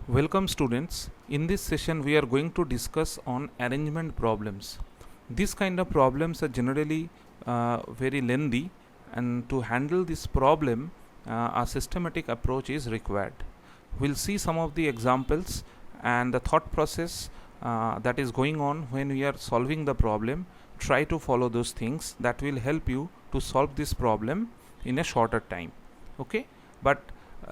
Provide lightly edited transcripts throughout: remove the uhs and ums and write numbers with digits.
Welcome students. In this session we are going to discuss on arrangement problems. This kind of problems are generally very lengthy, and to handle this problem a systematic approach is required. We'll see some of the examples and the thought process that is going on when we are solving the problem. Try to follow those things that will help you to solve this problem in a shorter time. Okay, but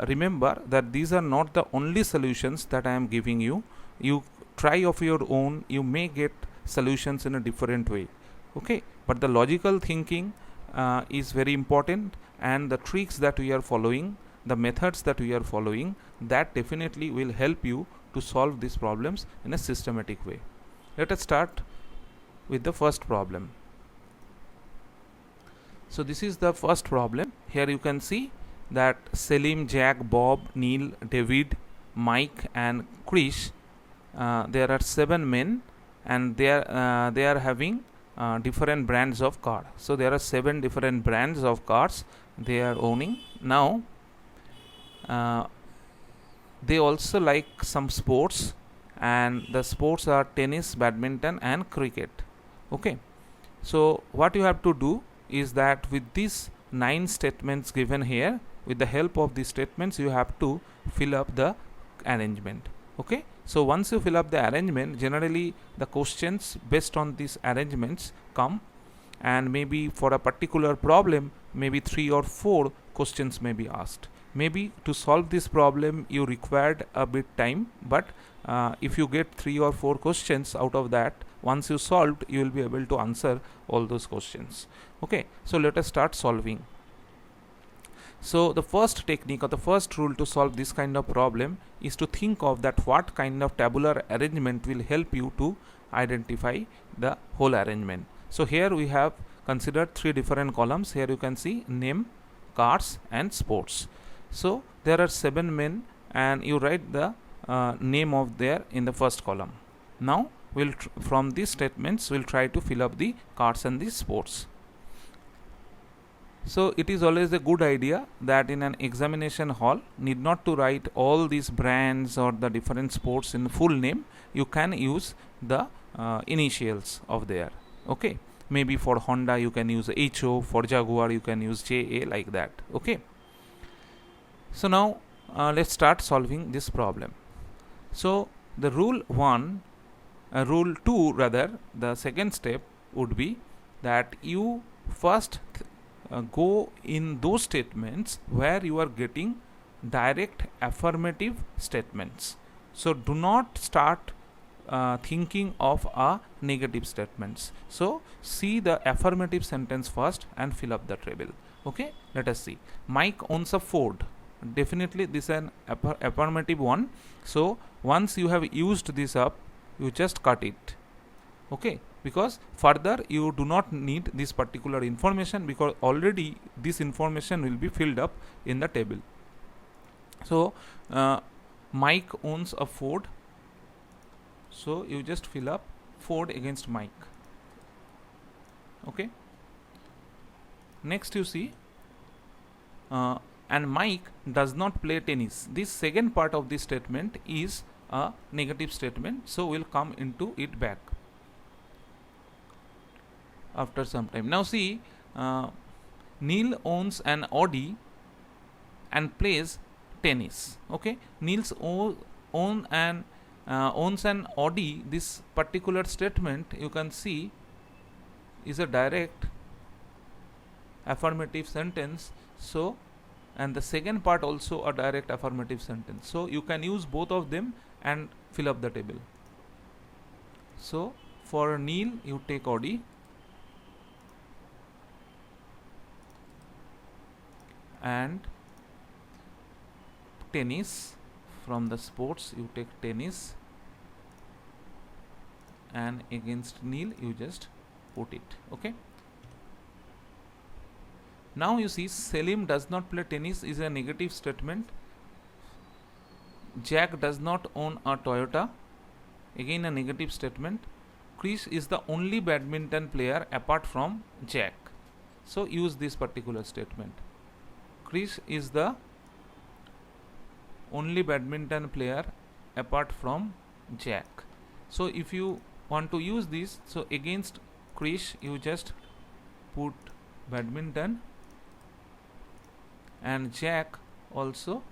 remember that these are not the only solutions that I am giving you. You try of your own, you may get solutions in a different way. Okay, but the logical thinking is very important, and the tricks that we are following, the methods that we are following, that definitely will help you to solve these problems in a systematic way. Let us start with the first problem. So this is the first problem. Here you can see that Selim, Jack, Bob, Neil, David, Mike and Krish, there are 7 men, and they are having different brands of car. So there are 7 different brands of cars they are owning. Now they also like some sports, and the sports are tennis, badminton and cricket. Okay, so what you have to do is that with these 9 statements given here, with the help of these statements you have to fill up the arrangement. Okay, so once you fill up the arrangement, generally the questions based on these arrangements come, and maybe for a particular problem maybe 3 or 4 questions may be asked. Maybe to solve this problem you required a bit time, but if you get 3 or 4 questions out of that, once you solved, you will be able to answer all those questions. Okay, so let us start solving. So the first technique or the first rule to solve this kind of problem is to think of that what kind of tabular arrangement will help you to identify the whole arrangement. So here we have considered 3 different columns. Here you can see name, cars and sports. So there are 7 men, and you write the name of there in the first column. Now we'll from these statements we'll try to fill up the cars and the sports. So it is always a good idea that in an examination hall need not to write all these brands or the different sports in full name. You can use the initials of there. Okay, maybe for Honda you can use HO, for Jaguar you can use JA, like that. Okay, so now let's start solving this problem. So the rule 2 rather, the second step would be that you first go in those statements where you are getting direct affirmative statements. So do not start thinking of negative statements. So see the affirmative sentence first and fill up the table. Okay, let us see. Mike owns a Ford. Definitely this is an affirmative one. So once you have used this up, you just cut it. Okay, because further you do not need this particular information, because already this information will be filled up in the table. So Mike owns a Ford, so you just fill up Ford against Mike. Okay, next you see and Mike does not play tennis. This second part of this statement is a negative statement, so we'll come into it back after some time. Now see, Neil owns an Audi and plays tennis. Okay, Neil's owns an Audi. This particular statement you can see is a direct affirmative sentence. So, and the second part also a direct affirmative sentence. So you can use both of them and fill up the table. So for Neil you take Audi, and tennis, from the sports you take tennis, and against Neil you just put it. Okay, now you see Selim does not play tennis is a negative statement. Jack does not own a Toyota, again a negative statement. Krish is the only badminton player apart from Jack, so use this particular statement. Krish is the only badminton player apart from Jack. So if you want to use this, so against Krish you just put badminton, and Jack also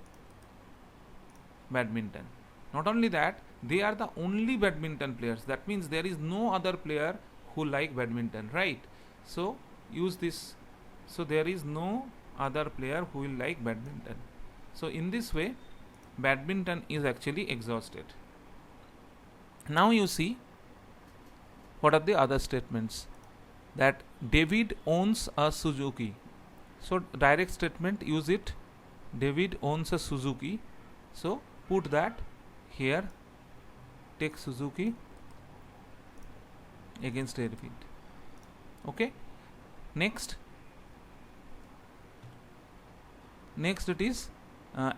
badminton. Not only that, they are the only badminton players. That means there is no other player who like badminton, right? So use this. So there is no other player who will like badminton. So in this way, badminton is actually exhausted. Now you see what are the other statements. That David owns a Suzuki. So direct statement, use it. David owns a Suzuki. So put that here. Take Suzuki against David. Okay. Next it is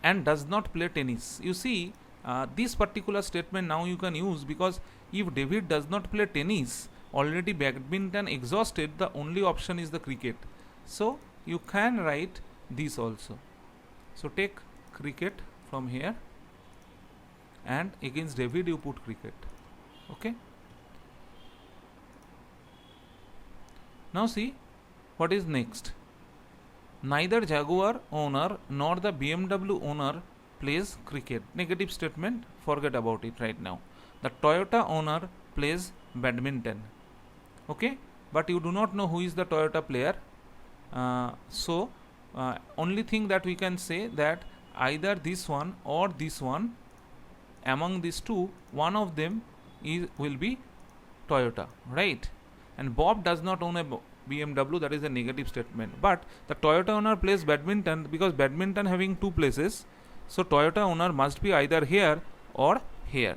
and does not play tennis. You see this particular statement now you can use, because if David does not play tennis, already badminton exhausted, the only option is the cricket. So you can write this also. So take cricket from here, and against David you put cricket. Okay. Now see what is next. Neither Jaguar owner nor the BMW owner plays cricket. Negative statement, forget about it right now. The Toyota owner plays badminton. Okay, but you do not know who is the Toyota player. So only thing that we can say that either this one or this one, among these two, one of them will be Toyota, right? And Bob does not own a BMW, that is a negative statement. But the Toyota owner plays badminton, because badminton having two places, so Toyota owner must be either here or here.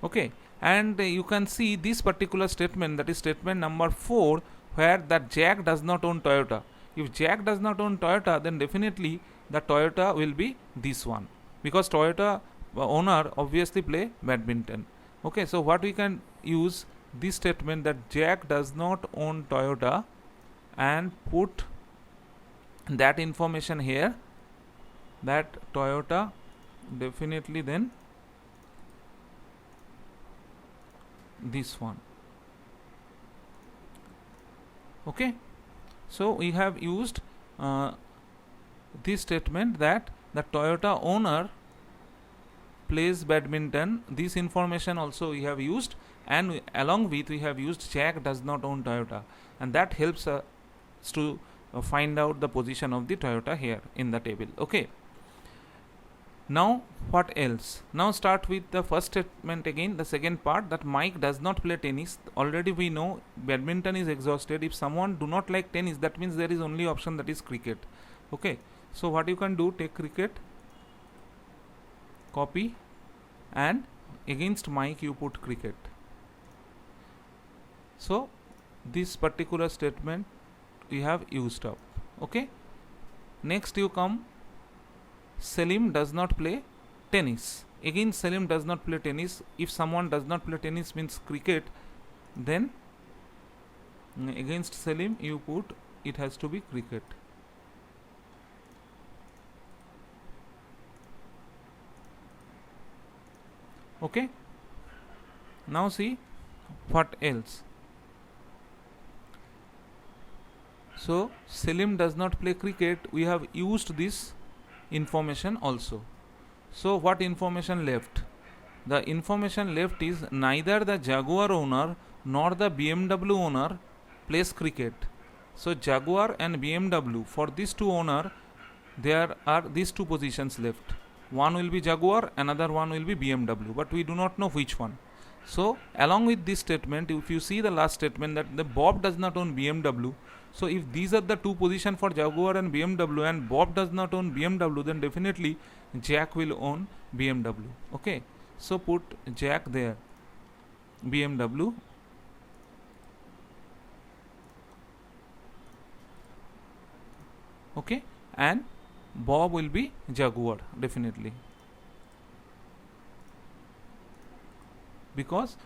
Okay, and you can see this particular statement, that is statement number 4, where that Jack does not own Toyota. If Jack does not own Toyota, then definitely the Toyota will be this one, because Toyota owner obviously play badminton. Okay, so what we can use this statement, that Jack does not own Toyota, and put that information here, that Toyota definitely then this one. Okay, so we have used this statement, that the Toyota owner plays badminton. This information also we have used, and along with we have used Jack does not own Toyota, and that helps us to find out the position of the Toyota here in the table. Okay, now what else? Now start with the first statement again, the second part, that Mike does not play tennis. Already we know badminton is exhausted. If someone do not like tennis, that means there is only option, that is cricket. Okay, so what you can do, take cricket, copy, and against Mike you put cricket. So this particular statement we have used up. Okay, next you come, Selim does not play tennis. Again Selim does not play tennis. If someone does not play tennis means cricket, then against Selim you put, it has to be cricket. Okay, now see what else. So Selim does not play cricket, we have used this information also. So what information left? The information left is neither the Jaguar owner nor the BMW owner plays cricket. So Jaguar and BMW, for these two owner, there are these two positions left. One will be Jaguar, another one will be BMW, but we do not know which one. So along with this statement, if you see the last statement, that the Bob does not own BMW, so if these are the two positions for Jaguar and BMW, and Bob does not own BMW, then definitely Jack will own BMW. Okay, so put Jack there, BMW, okay, and Bob will be Jaguar definitely, because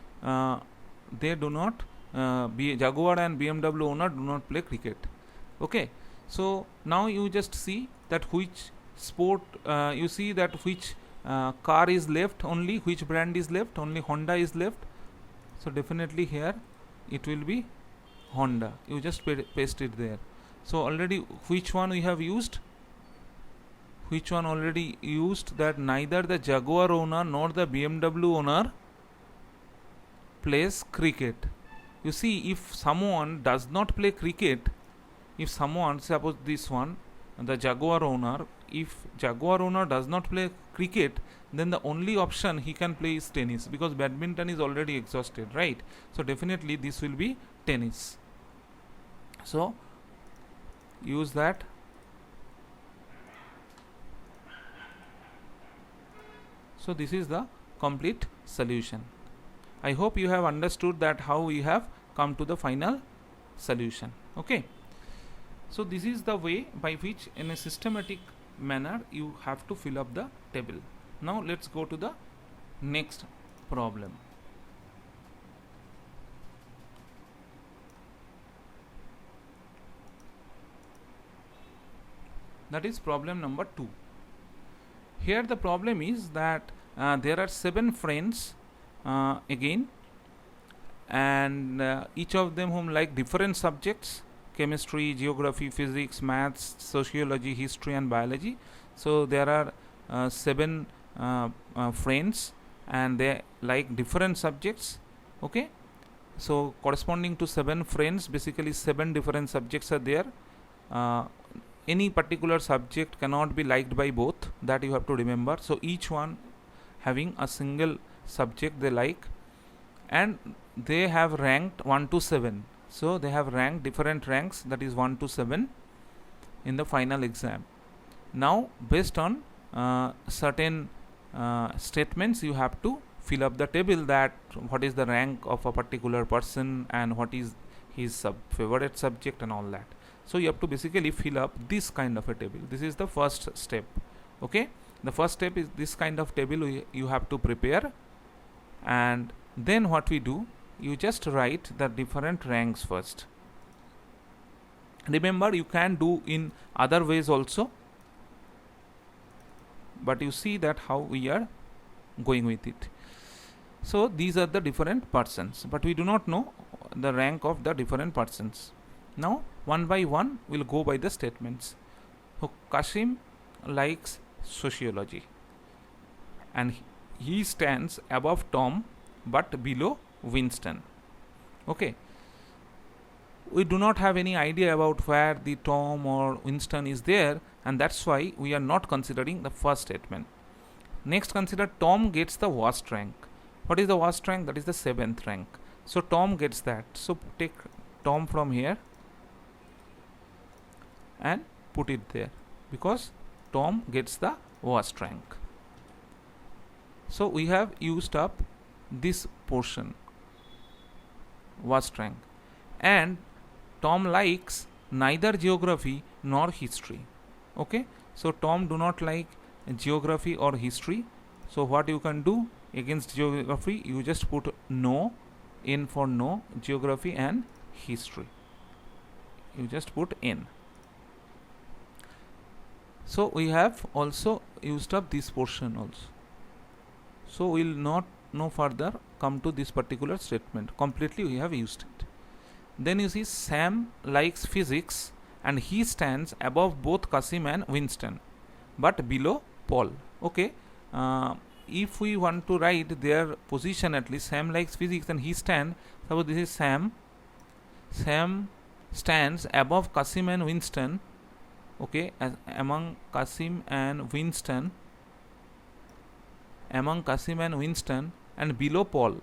they do not Jaguar and BMW owner do not play cricket. Okay, so now you just see that which sport you see that which car is left only. Which brand is left? Only Honda is left. So definitely here it will be Honda. You just paste it there. So already which one we have used? Which one already used? That neither the Jaguar owner nor the BMW owner plays cricket. You see, if someone does not play cricket, if someone, suppose this one, the Jaguar owner, if Jaguar owner does not play cricket, then the only option he can play is tennis, because badminton is already exhausted, right? So definitely this will be tennis. So use that. So this is the complete solution. I hope you have understood that how we have come to the final solution. Okay. So this is the way by which in a systematic manner you have to fill up the table. Now let's go to the next problem. That is problem number 2. Here the problem is that there are 7 friends again, and each of them whom like different subjects: chemistry, geography, physics, maths, sociology, history and biology. So there are 7 friends and they like different subjects. Okay, so corresponding to 7 friends, basically 7 different subjects are there. Any particular subject cannot be liked by both, that you have to remember. So each one having a single subject they like, and they have ranked 1 to 7. So they have ranked different ranks, that is 1 to 7 in the final exam. Now based on certain statements, you have to fill up the table, that what is the rank of a particular person and what is his favorite subject and all that. So you have to basically fill up this kind of a table. This is the first step. Okay, the first step is this kind of table you have to prepare, and then what we do, you just write the different ranks first. Remember, you can do in other ways also, but you see that how we are going with it. So these are the different persons, but we do not know the rank of the different persons. Now one by one we'll go by the statements. So Kasim likes sociology and he stands above Tom but below Winston. Okay, we do not have any idea about where the Tom or Winston is there, and that's why we are not considering the first statement. Next, consider Tom gets the worst rank. What is the worst rank? That is the 7th rank. So Tom gets that. So take Tom from here and put it there, because Tom gets the worst rank. So we have used up this portion, worst rank, and Tom likes neither geography nor history. Okay, so Tom do not like geography or history. So what you can do against geography, you just put no, in for no, geography and history, you just put in. So we have also used up this portion also. So we will not no further come to this particular statement. Completely we have used it. Then you see Sam likes physics and he stands above both Kasim and Winston but below Paul. Okay, if we want to write their position, at least Sam likes physics and he stands, suppose this is Sam. Sam stands above Kasim and Winston. Okay, as among Kasim and Winston, and below Paul.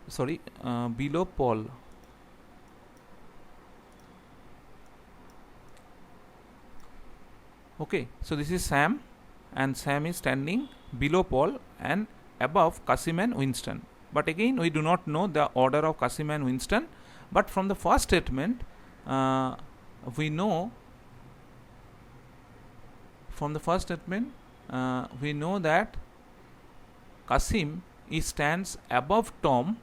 Sorry, below Paul. Okay, so this is Sam, and Sam is standing below Paul and above Kasim and Winston. But again, we do not know the order of Kasim and Winston. But from the first statement, we know that Kasim stands above Tom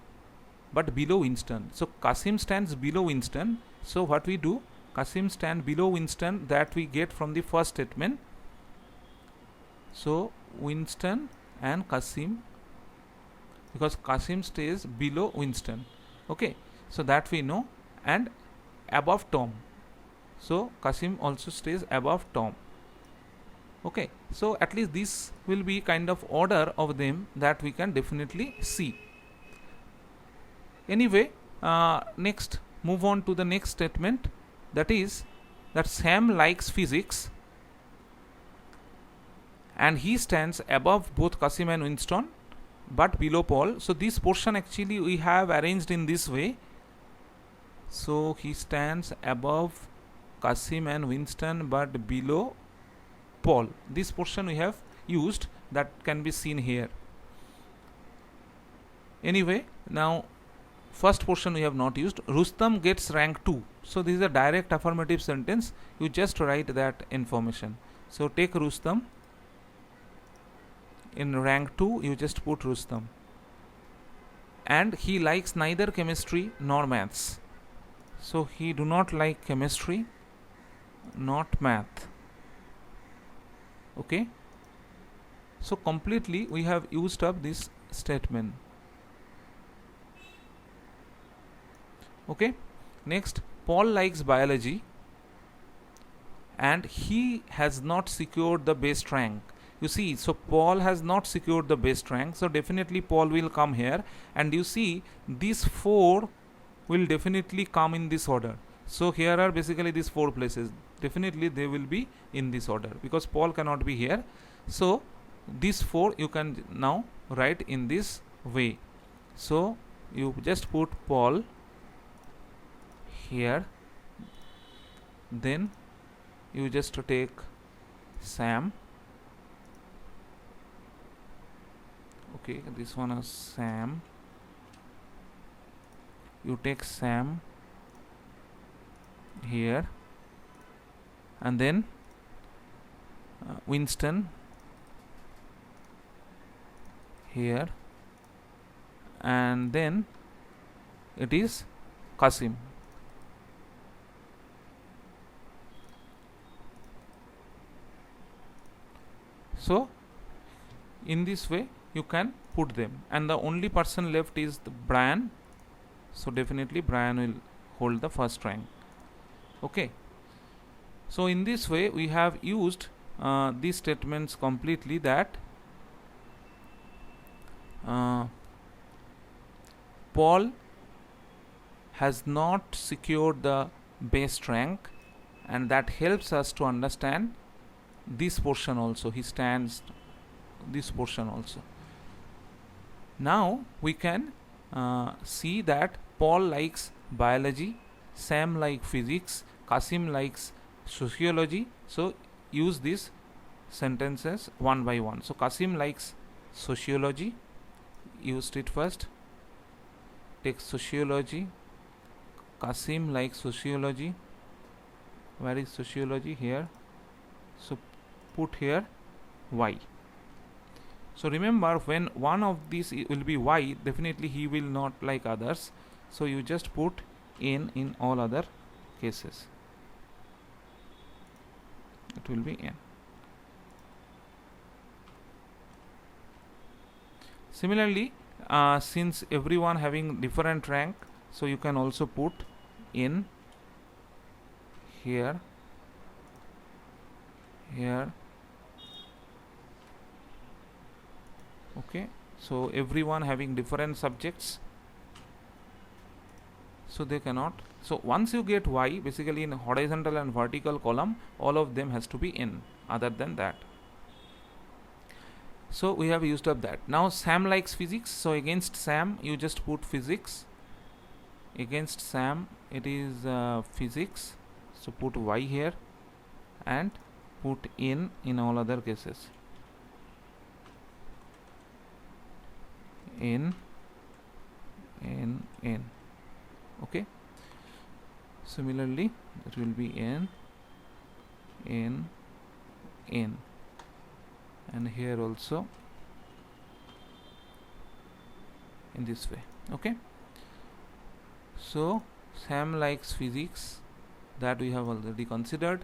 but below Winston. So Kasim stands below Winston. So what we do, Kasim stands below Winston, that we get from the first statement. So Winston and Kasim, because Kasim stays below Winston. Okay, so that we know, and above Tom. So Kasim also stays above Tom. Okay, so at least this will be kind of order of them that we can definitely see. Anyway, next move on to the next statement, that is that Sam likes physics and he stands above both Kasim and Winston but below Paul. So this portion actually we have arranged in this way. So he stands above Kasim and Winston but below Paul. This portion we have used, that can be seen here. Anyway, now first portion we have not used. Rustam gets rank 2. So this is a direct affirmative sentence. You just write that information. So take Rustam. In rank 2 you just put Rustam. And he likes neither chemistry nor maths. So he do not like chemistry, not math. Okay, so completely we have used up this statement. Okay, next, Paul likes biology and he has not secured the best rank. You see, so Paul has not secured the best rank, so definitely Paul will come here, and you see these 4 will definitely come in this order. So here are basically these 4 places. Definitely they will be in this order because Paul cannot be here. So these 4 you can now write in this way. So you just put Paul here, then you just take Sam. Okay, this one is Sam. You take Sam here, and then Winston here, and then it is Kasim. So in this way you can put them, and the only person left is the Brian. So definitely Brian will hold the first rank. Okay, so in this way we have used these statements completely, that Paul has not secured the best rank, and that helps us to understand this portion also. He stands this portion also. Now we can see that Paul likes biology, Sam likes physics, Kasim likes sociology. So use these sentences one by one. So Kasim likes sociology, used it first. Take sociology. Kasim likes sociology. Where is sociology? Here. So put here Y. So remember, when one of these will be Y, definitely he will not like others. So you just put N in all other cases. It will be N. Similarly, since everyone having different rank, so you can also put N here, here. Okay, so everyone having different subjects, so they cannot. So once you get Y, basically in horizontal and vertical column, all of them has to be N. Other than that, so we have used up that. Now Sam likes physics, so against Sam you just put physics. Against Sam it is physics, so put Y here and put N in all other cases. N. Okay, similarly it will be N, and here also in this way. Okay, so Sam likes physics, that we have already considered.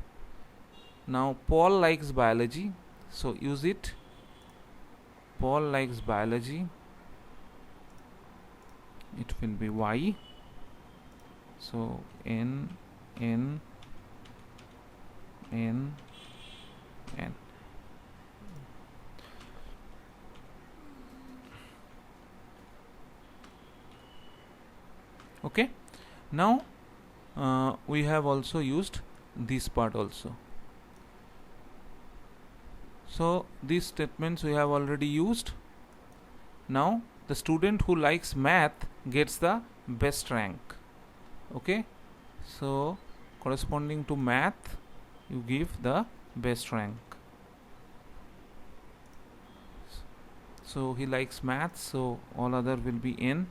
Now Paul likes biology, so use it. Paul likes biology, it will be Y. So N N N N. Okay, now we have also used this part also. So these statements we have already used. Now the student who likes math gets the best rank. Okay, so corresponding to math you give the best rank. So he likes math, so all other will be N.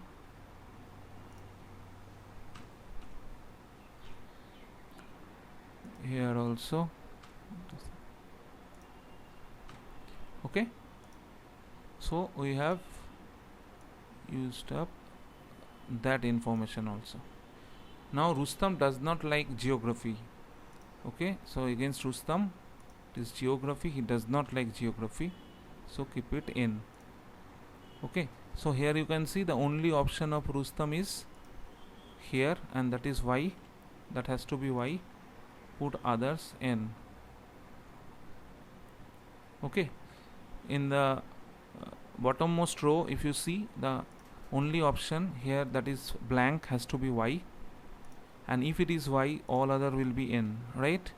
Here also. Okay, so we have used up that information also. Now Rustam does not like geography. Okay, so against Rustam it is geography, he does not like geography, so keep it in. Okay, so here you can see the only option of Rustam is here, and that is Y, that has to be Y. Put others N. Okay, in the bottommost row if you see, the only option here that is blank has to be Y, and if it is Y all other will be N, right?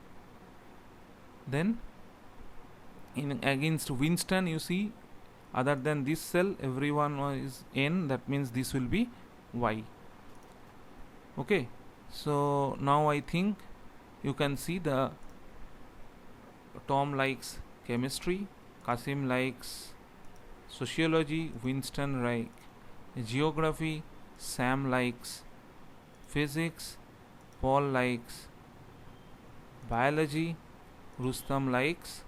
Then in against Winston you see, other than this cell everyone is N, that means this will be Y. Okay, so now I think you can see the Tom likes chemistry, Kasim likes sociology, Winston like geography, Sam likes physics, Paul likes biology, Rustam likes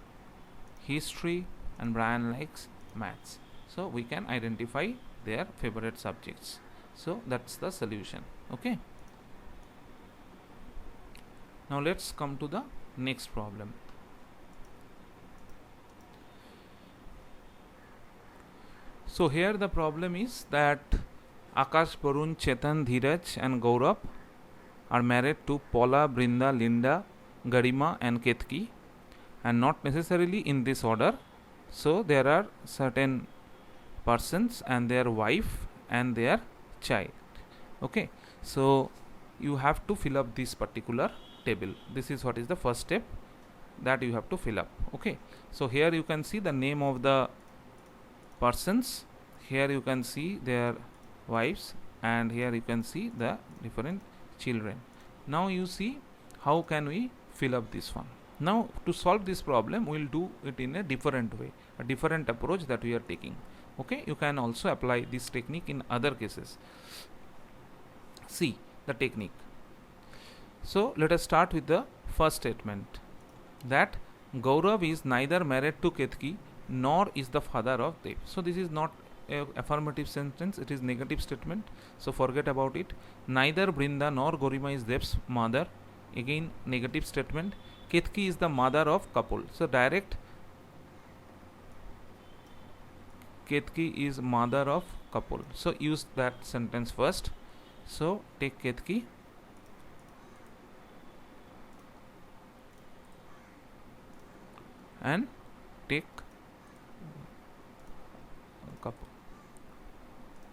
history, and Brian likes maths. So we can identify their favorite subjects. So that's the solution. Okay, now let's come to the next problem. So here the problem is that Akash, Barun, Chetan, Dheeraj and Gaurav are married to Paula, Brinda, Linda, Garima and Ketki, and not necessarily in this order. So there are certain persons and their wife and their child. Okay, so you have to fill up this particular table. This is what is the first step that you have to fill up. Okay, so here you can see the name of the persons, here you can see their wives, and here you can see the different children. Now you see how can we fill up this one. Now to solve this problem we will do it in a different way, a different approach that we are taking. Okay, you can also apply this technique in other cases. See the technique. So let us start with the first statement, that Gaurav is neither married to Ketki nor is the father of Dev. So this is not a affirmative sentence, it is negative statement, so forget about it. Neither Brinda nor Garima is Dev's mother, again negative statement. Ketki is the mother of Kapil, so direct Ketki is mother of Kapil, so use that sentence first. So take Ketki and take Kapil.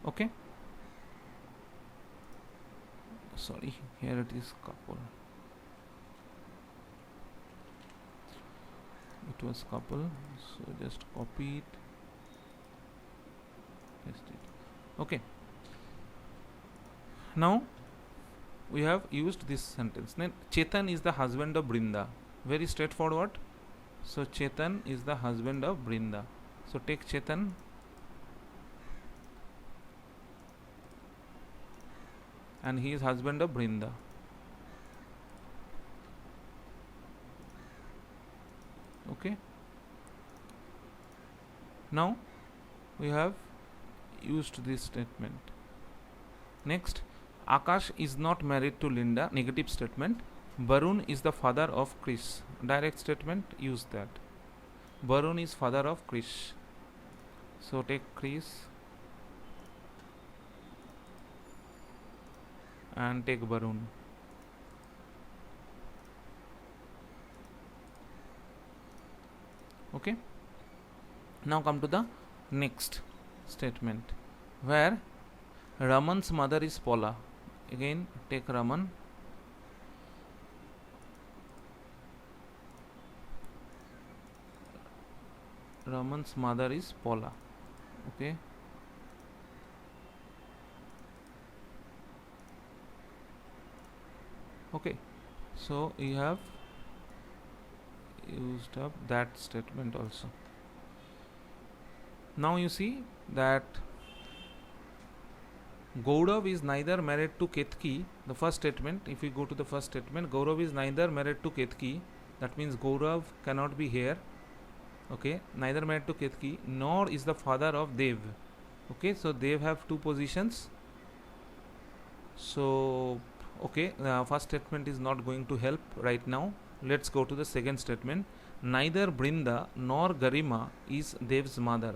Okay, sorry, here it is Kapil, it was Kapil, so just copy it, paste it. Okay, now we have used this sentence. Then Chetan is the husband of Brinda, very straightforward. So Chetan is the husband of Brinda, so take Chetan and he is husband of Brinda. Okay, now we have used this statement. Next, Akash is not married to Linda, negative statement. Barun is the father of Chris, direct statement, use that. Varun is father of Krish. So take Krish and take Varun. Okay. Now come to the next statement where Raman's mother is Paula. Again take Raman. Raman's mother is Paula. Okay. Okay. So you have used up that statement also. Now you see that Gaurav is neither married to Ketki. The first statement, if we go to the first statement, Gaurav is neither married to Ketki. That means Gaurav cannot be here. Okay, neither married to Ketki, nor is the father of Dev. Okay, so Dev have two positions. So, okay, the first statement is not going to help right now. Let's go to the second statement. Neither Brinda nor Garima is Dev's mother.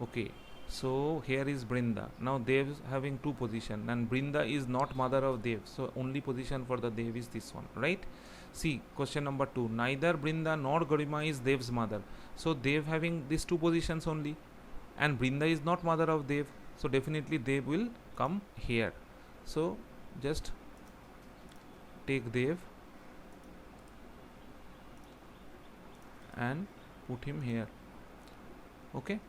Okay, so here is Brinda. Now Dev is having two position and Brinda is not mother of Dev. So only position for the Dev is this one, right? See, question number 2. Neither Brinda nor Garima is Dev's mother. So Dev having these two positions only, and Brinda is not mother of Dev. So definitely Dev will come here. So just take Dev and put him here. Okay.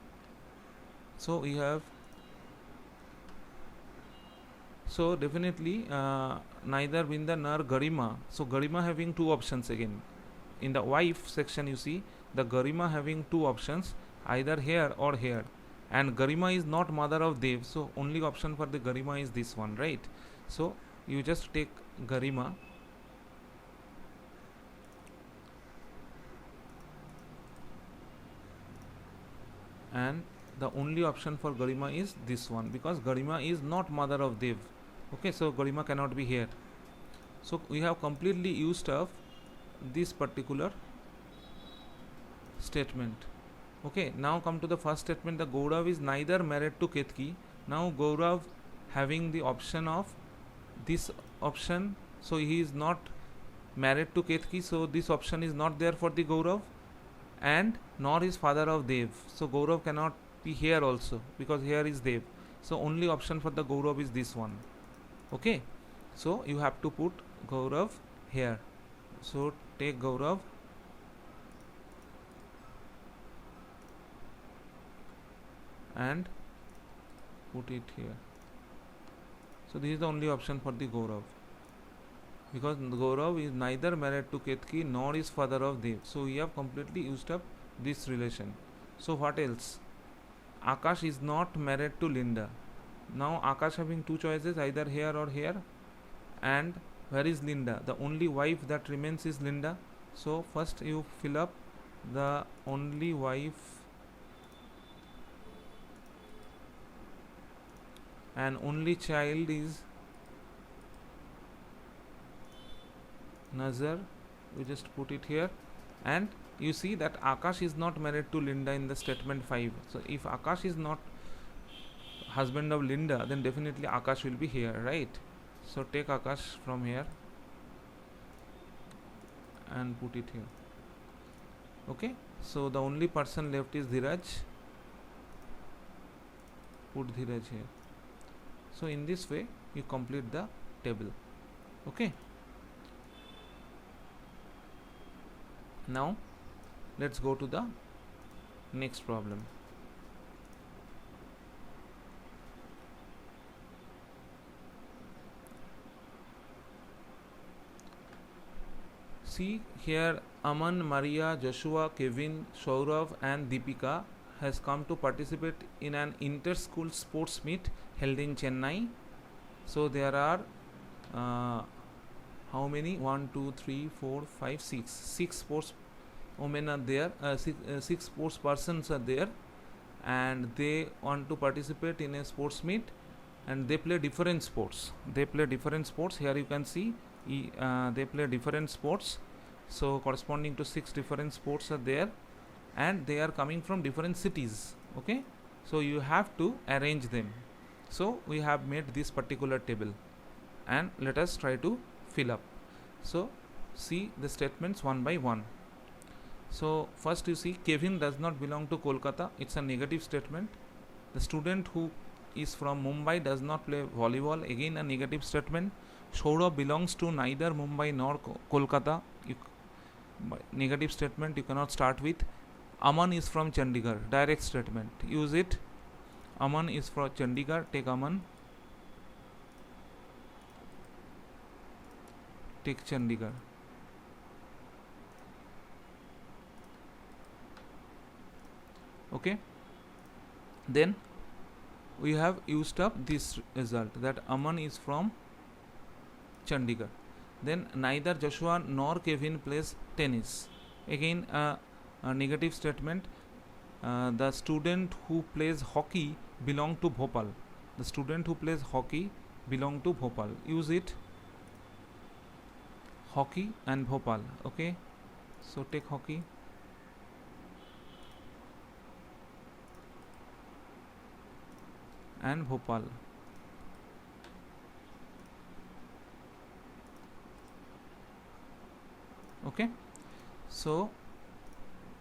So we have, so definitely neither Brinda nor Garima. So Garima having two options again. In the wife section you see the Garima having two options, either here or here, and Garima is not mother of Dev, so only option for the Garima is this one, right? So you just take Garima and the only option for Garima is this one, because Garima is not mother of Dev. Okay, so Garima cannot be here. So we have completely used up this particular statement. Okay, now come to the first statement. The Gaurav is neither married to Ketki. Now Gaurav having the option of this option, so he is not married to Ketki, so this option is not there for the Gaurav, and nor is father of Dev. So Gaurav cannot be here also, because here is Dev. So only option for the Gaurav is this one. Okay, so you have to put Gaurav here. So take Gaurav and put it here. So this is the only option for the Gaurav, because Gaurav is neither married to Ketki nor is father of Dev. So we have completely used up this relation. So what else? Akash is not married to Linda. Now Akash having two choices, either here or here. And where is Linda? The only wife that remains is Linda. So first you fill up the only wife and only child is Nazar. We just put it here, and you see that Akash is not married to Linda in the statement 5. So if Akash is not husband of Linda, then definitely Akash will be here, right? So take Akash from here and put it here. Okay, so the only person left is Dhiraj. Put Dhiraj here. So in this way you complete the table. Okay, now let's go to the next problem. See here, Aman, Maria, Joshua, Kevin, Saurav and Deepika has come to participate in an inter-school sports meet held in Chennai. So there are how many? 1, 2, 3, 4, 5, 6. 6 sports women are there. 6 sports persons are there, and they want to participate in a sports meet, and they play different sports. Here you can see they play different sports. So corresponding to 6 different sports are there, and they are coming from different cities. Okay, so you have to arrange them. So we have made this particular table, and let us try to fill up. So see the statements one by one. So first you see Kevin does not belong to Kolkata. It's a negative statement. The student who is from Mumbai does not play volleyball. Again a negative statement. Saurabh belongs to neither Mumbai nor Kolkata. Negative statement you cannot start with. Aman is from Chandigarh. Direct statement. Use it. Aman is from Chandigarh. Take Aman. Take Chandigarh. Okay, then we have used up this result that Aman is from Chandigarh. Then neither Joshua nor Kevin plays tennis. Again a negative statement. The student who plays hockey belong to Bhopal. The student who plays hockey belong to Bhopal. Use it. Hockey and Bhopal. Okay, so take hockey. And Bhopal. Okay, so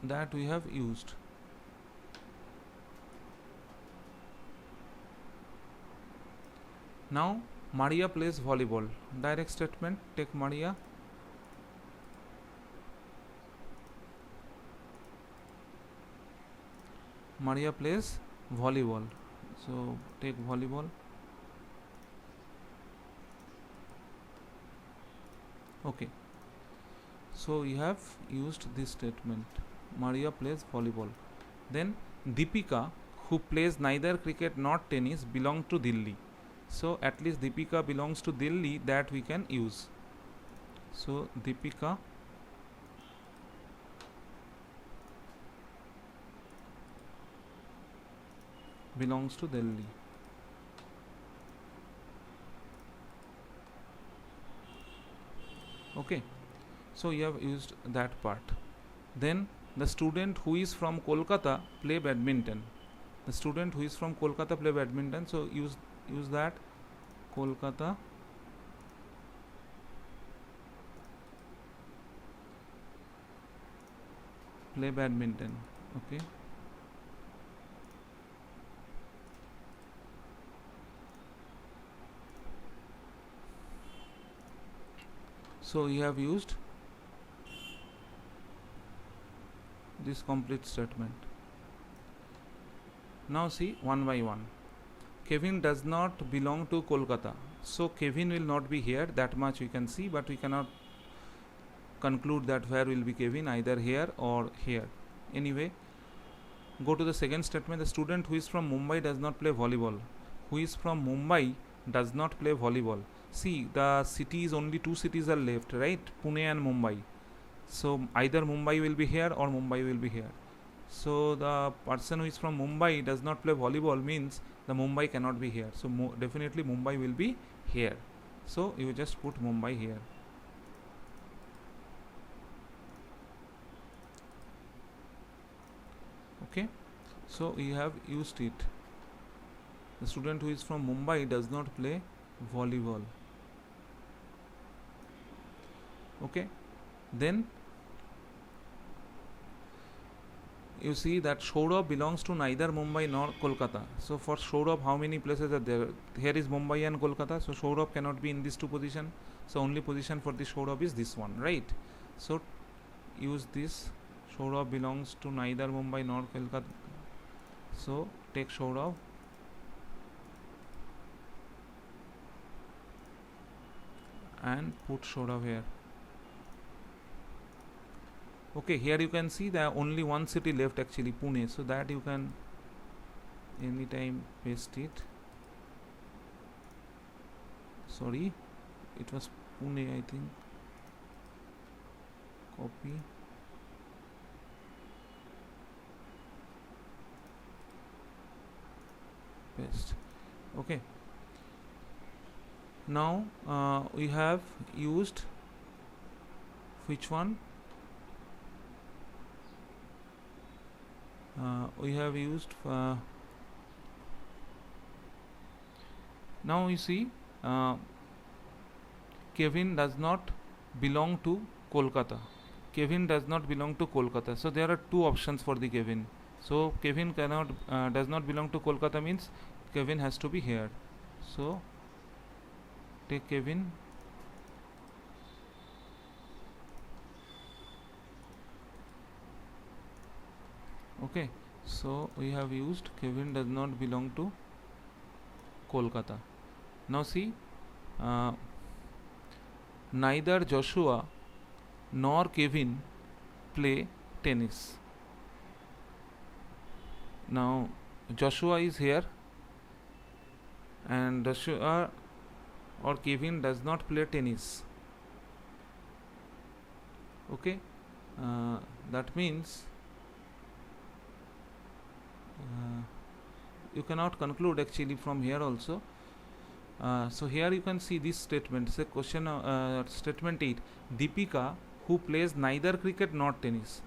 that we have used. Now Maria plays volleyball. Direct statement. Take Maria. Maria plays volleyball. So take volleyball. Okay, so you have used this statement. Maria plays volleyball. Then Deepika, who plays neither cricket nor tennis, belong to Delhi. So at least Deepika belongs to Delhi, that we can use. So Deepika belongs to Delhi. Okay, so you have used that part. Then the student who is from Kolkata play badminton. The student who is from Kolkata play badminton. So use that. Kolkata play badminton. Okay. So you have used this complete statement. Now see one by one. Kevin does not belong to Kolkata. So Kevin will not be here, that much we can see, but we cannot conclude that where will be Kevin, either here or here. Anyway, go to the second statement. The student who is from Mumbai does not play volleyball. Who is from Mumbai does not play volleyball. See, the cities, only two cities are left, right? Pune and Mumbai. So either Mumbai will be here or Mumbai will be here. So the person who is from Mumbai does not play volleyball means the Mumbai cannot be here. So definitely Mumbai will be here. So you just put Mumbai here. Okay, so you have used it. The student who is from Mumbai does not play volleyball. Okay, then you see that Saurabh belongs to neither Mumbai nor Kolkata. So for Saurabh, how many places are there? Here is Mumbai and Kolkata. So Saurabh cannot be in these two positions. So only position for the Saurabh is this one, right? So use this. Saurabh belongs to neither Mumbai nor Kolkata. So take Saurabh. And put Saurabh here. Okay, here you can see there only one city left, actually Pune, so that you can anytime paste it. Sorry, it was Pune, I think. Copy. Paste. Okay, now we have used which one? we have used now you see Kevin does not belong to Kolkata. Kevin does not belong to Kolkata. So there are two options for the Kevin. So Kevin cannot does not belong to Kolkata means Kevin has to be here. So take Kevin. Okay, so we have used Kevin does not belong to Kolkata. Now see, neither Joshua nor Kevin play tennis. Now Joshua is here and Joshua or Kevin does not play tennis. Okay, that means you cannot conclude actually from here also. So here you can see this statement. It's a question statement 8. Deepika, who plays neither cricket nor tennis.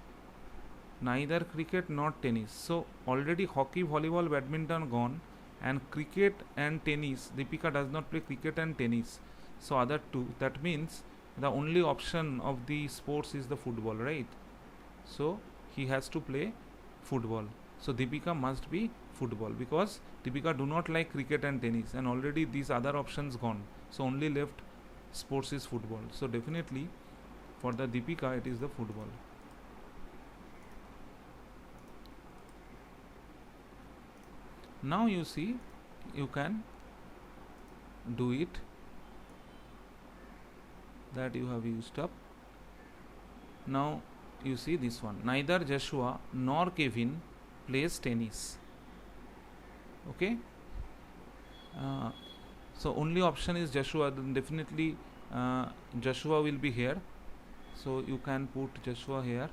Neither cricket nor tennis. So already hockey, volleyball, badminton gone, and cricket and tennis. Deepika does not play cricket and tennis. So other two. That means the only option of the sports is the football, right? So he has to play football. So Deepika must be football because Deepika do not like cricket and tennis, and already these other options gone. So only left sports is football. So definitely for the Deepika it is the football. Now you see you can do it that you have used up. Now you see this one. Neither Joshua nor Kevin plays tennis. Okay, so only option is Joshua. Then definitely Joshua will be here, so you can put Joshua here.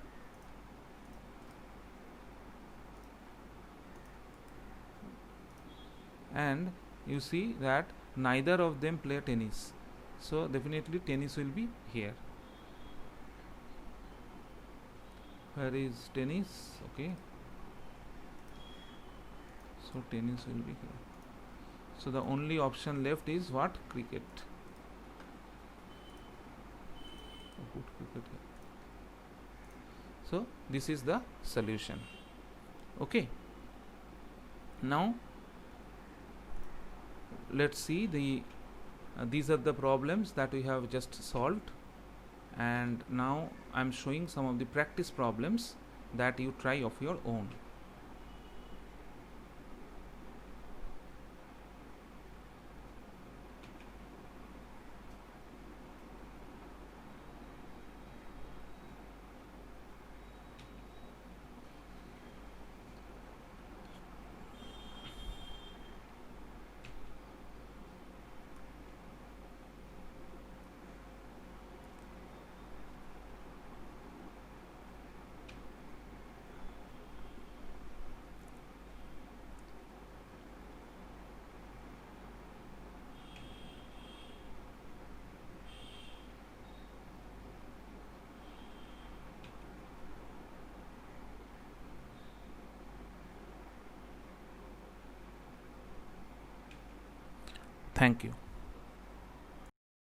And you see that neither of them play tennis, so definitely tennis will be here. Where is tennis? Okay, so tennis will be here. So the only option left is what? Cricket. Put cricket here. So this is the solution. Okay, now let's see the these are the problems that we have just solved, and now I'm showing some of the practice problems that you try of your own. Thank you.